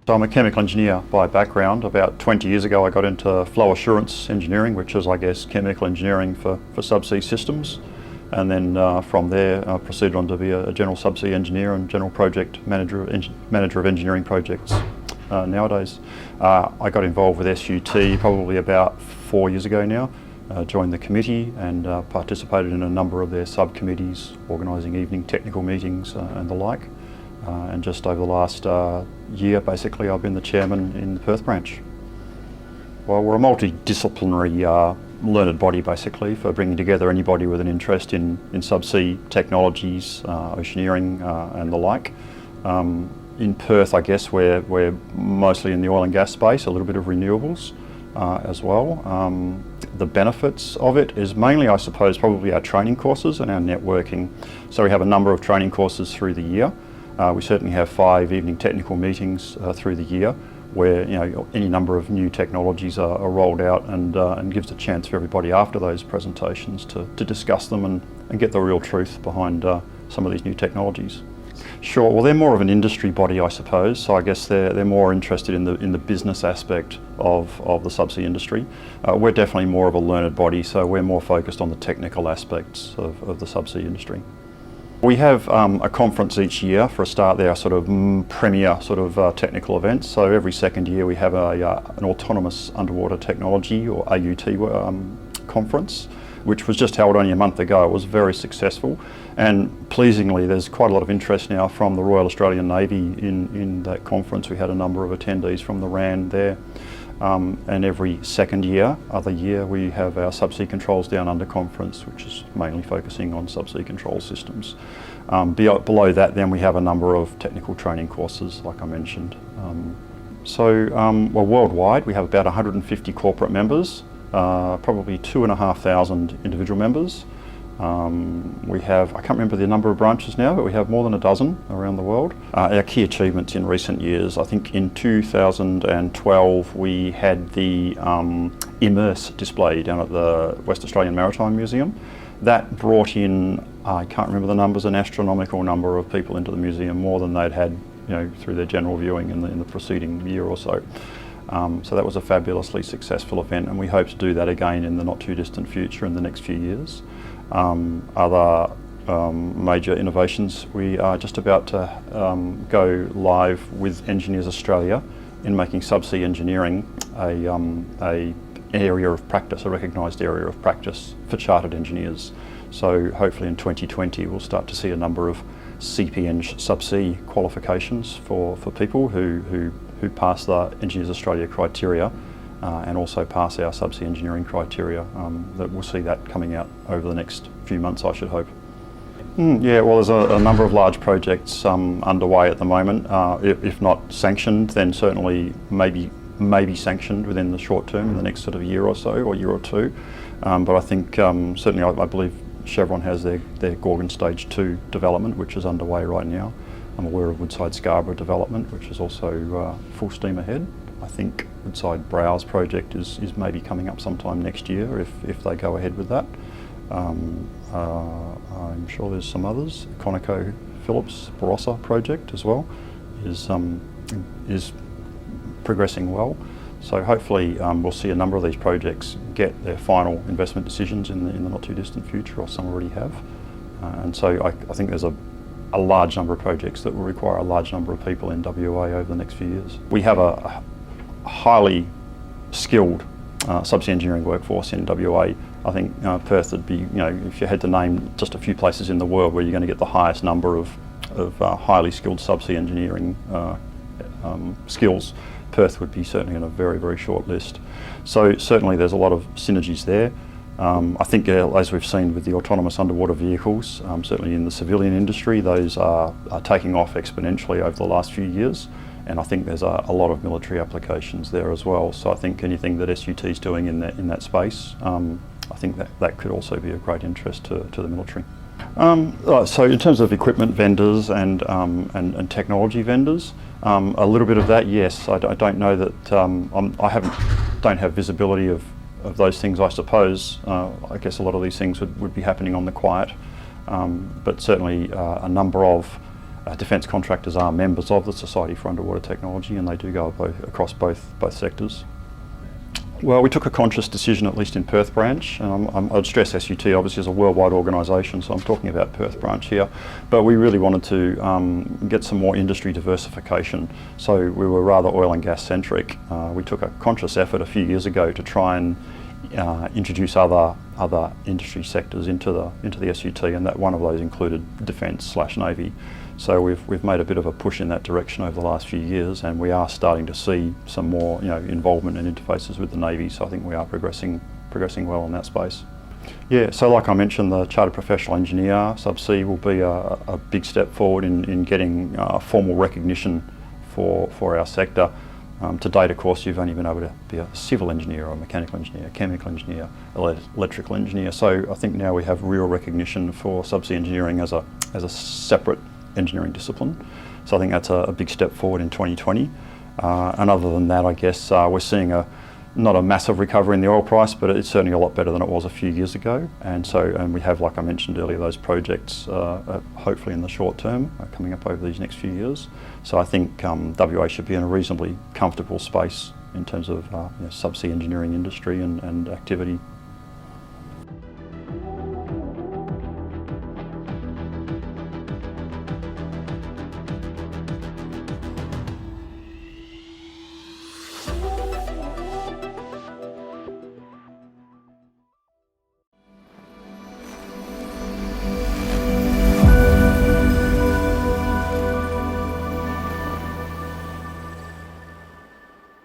So I'm a chemical engineer by background. About 20 years ago I got into flow assurance engineering, which is, I guess, chemical engineering for subsea systems. And then from there I proceeded on to be a general subsea engineer and general project manager of engineering projects nowadays. I got involved with SUT probably about 4 years ago now. Joined the committee and participated in a number of their subcommittees, organising evening technical meetings and the like. And just over the last year, basically, I've been the chairman in the Perth branch. Well, we're a multidisciplinary learned body, basically, for bringing together anybody with an interest in subsea technologies, oceaneering and the like. In Perth, I guess, we're mostly in the oil and gas space, a little bit of renewables as well. The benefits of it is mainly, I suppose, probably our training courses and our networking. So we have a number of training courses through the year. We certainly have 5 evening technical meetings through the year where any number of new technologies are rolled out and gives a chance for everybody after those presentations to discuss them and get the real truth behind some of these new technologies. Sure, well, they're more of an industry body, I suppose, so I guess they're more interested in the business aspect of the subsea industry. We're definitely more of a learned body, so we're more focused on the technical aspects of the subsea industry. We have a conference each year for a start. They're sort of premier sort of technical events. So every second year we have an autonomous underwater technology, or AUT, conference, which was just held only a month ago. It was very successful, and pleasingly there's quite a lot of interest now from the Royal Australian Navy in that conference. We had a number of attendees from the RAN there. And every second other year, we have our subsea controls down under conference, which is mainly focusing on subsea control systems. Below that, then we have a number of technical training courses, like I mentioned. Well, worldwide, we have about 150 corporate members, probably 2,500 individual members. We have, I can't remember the number of branches now, but we have more than a dozen around the world. Our key achievements in recent years, I think in 2012 we had the Immerse display down at the West Australian Maritime Museum. That brought in, I can't remember the numbers, an astronomical number of people into the museum, more than they'd had through their general viewing in the preceding year or so. So that was a fabulously successful event, and we hope to do that again in the not too distant future in the next few years. Other major innovations, we are just about to go live with Engineers Australia in making subsea engineering a area of practice, a recognised area of practice for chartered engineers. So hopefully in 2020 we'll start to see a number of CPEng subsea qualifications for people who pass the Engineers Australia criteria and also pass our subsea engineering criteria. That we'll see that coming out over the next few months, I should hope. Yeah, well, there's a number of large projects underway at the moment. If not sanctioned, then certainly maybe sanctioned within the short term, in the next sort of year or so, or year or two. But I think certainly I believe Chevron has their Gorgon Stage 2 development, which is underway right now. I'm aware of Woodside Scarborough development, which is also full steam ahead. I think Woodside Browse project is maybe coming up sometime next year if they go ahead with that. I'm sure there's some others. ConocoPhillips Barossa project as well is progressing well. So hopefully we'll see a number of these projects get their final investment decisions in the not too distant future, or some already have. And so I think there's a large number of projects that will require a large number of people in WA over the next few years. We have a highly skilled subsea engineering workforce in WA. I think Perth would be, if you had to name just a few places in the world where you're going to get the highest number of highly skilled subsea engineering skills, Perth would be certainly on a very, very short list. So certainly there's a lot of synergies there. I think as we've seen with the autonomous underwater vehicles, certainly in the civilian industry, those are taking off exponentially over the last few years. And I think there's a lot of military applications there as well. So I think anything that SUT is doing in that space, I think that could also be of great interest to the military. So in terms of equipment vendors and technology vendors, a little bit of that, yes. I don't know that don't have visibility of those things, I suppose. I guess a lot of these things would be happening on the quiet, but certainly a number of defence contractors are members of the Society for Underwater Technology, and they do go across both sectors. Well, we took a conscious decision, at least in Perth branch, and I'd stress SUT obviously is a worldwide organisation, so I'm talking about Perth branch here, but we really wanted to get some more industry diversification, so we were rather oil and gas centric. We took a conscious effort a few years ago to try and introduce other industry sectors into the SUT, and that one of those included defence/navy. So we've made a bit of a push in that direction over the last few years, and we are starting to see some more involvement and interfaces with the Navy. So I think we are progressing well in that space. Yeah, so like I mentioned, the Chartered Professional Engineer subsea will be a big step forward in getting formal recognition for our sector. To date, of course, you've only been able to be a civil engineer or a mechanical engineer, chemical engineer, electrical engineer. So I think now we have real recognition for subsea engineering as a separate engineering discipline. So I think that's a big step forward in 2020. And other than that, I guess we're seeing not a massive recovery in the oil price, but it's certainly a lot better than it was a few years ago. And we have, like I mentioned earlier, those projects hopefully in the short term coming up over these next few years. So I think WA should be in a reasonably comfortable space in terms of subsea engineering industry and activity.